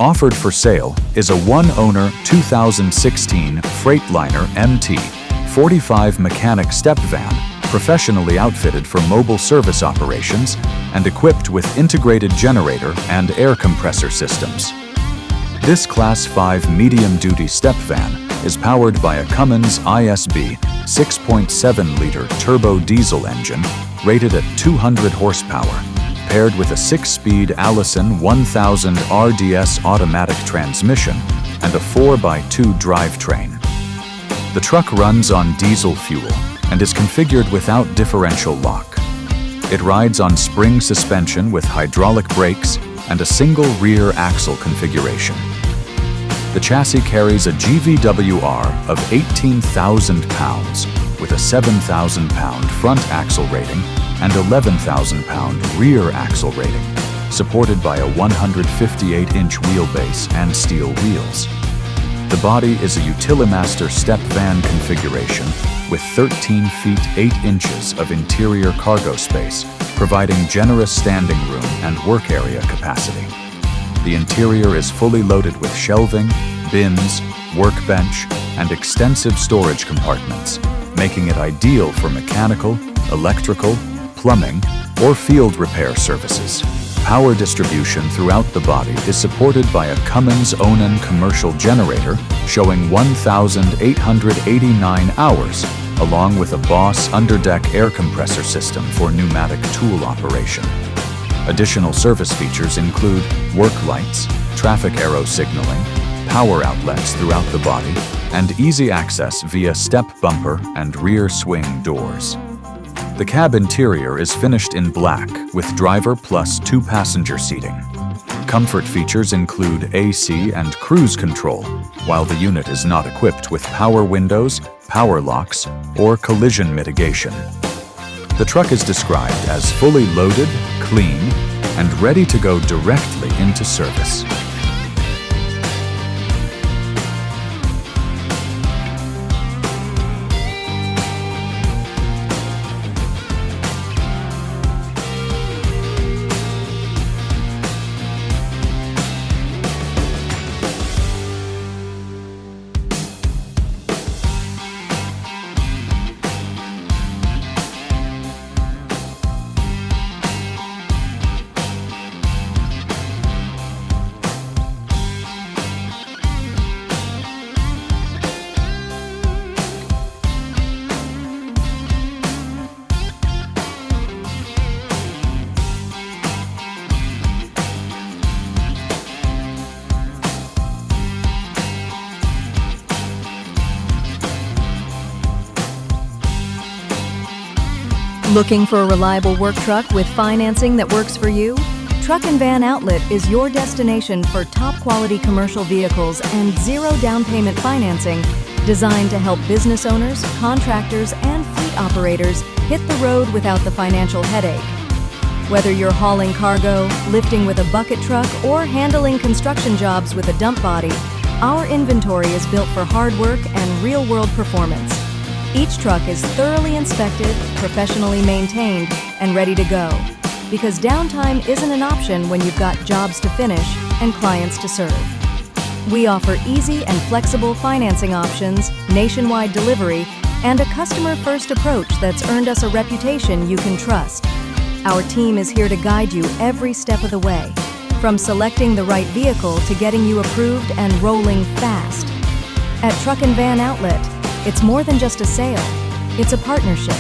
Offered for sale is a one-owner 2016 Freightliner MT45 mechanic step van, professionally outfitted for mobile service operations and equipped with integrated generator and air compressor systems. This Class 5 medium-duty step van is powered by a Cummins ISB 6.7-liter turbo diesel engine rated at 200 horsepower, paired with a 6-speed Allison 1000 RDS automatic transmission and a 4x2 drivetrain. The truck runs on diesel fuel and is configured without differential lock. It rides on spring suspension with hydraulic brakes and a single rear axle configuration. The chassis carries a GVWR of 18,000 pounds with a 7,000-pound front axle rating and 11,000-pound rear axle rating, supported by a 158-inch wheelbase and steel wheels. The body is a Utilimaster step van configuration with 13 feet 8 inches of interior cargo space, providing generous standing room and work area capacity. The interior is fully loaded with shelving, bins, workbench, and extensive storage compartments, making it ideal for mechanical, electrical, plumbing, or field repair services. Power distribution throughout the body is supported by a Cummins Onan commercial generator showing 1,889 hours, along with a Boss underdeck air compressor system for pneumatic tool operation. Additional service features include work lights, traffic arrow signaling, power outlets throughout the body, and easy access via step bumper and rear swing doors. The cab interior is finished in black with driver plus 2 passenger seating. Comfort features include AC and cruise control, while the unit is not equipped with power windows, power locks, or collision mitigation. The truck is described as fully loaded, clean, and ready to go directly into service. Looking for a reliable work truck with financing that works for you? Truck and Van Outlet is your destination for top-quality commercial vehicles and zero down payment financing designed to help business owners, contractors, and fleet operators hit the road without the financial headache. Whether you're hauling cargo, lifting with a bucket truck, or handling construction jobs with a dump body, our inventory is built for hard work and real-world performance. Each truck is thoroughly inspected, professionally maintained, and ready to go. Because downtime isn't an option when you've got jobs to finish and clients to serve. We offer easy and flexible financing options, nationwide delivery, and a customer-first approach that's earned us a reputation you can trust. Our team is here to guide you every step of the way, from selecting the right vehicle to getting you approved and rolling fast. At Truck and Van Outlet, it's more than just a sale, it's a partnership,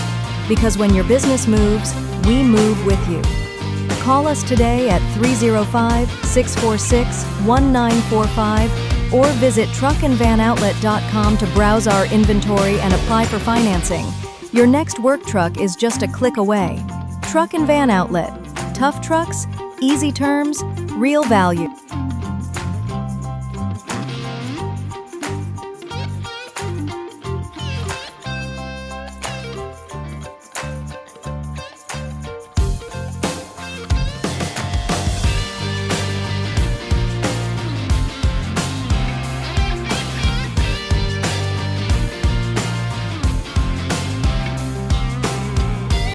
because when your business moves, we move with you. Call us today at 305-646-1945 or visit truckandvanoutlet.com to browse our inventory and apply for financing. Your next work truck is just a click away. Truck and Van Outlet. Tough trucks, easy terms, real value.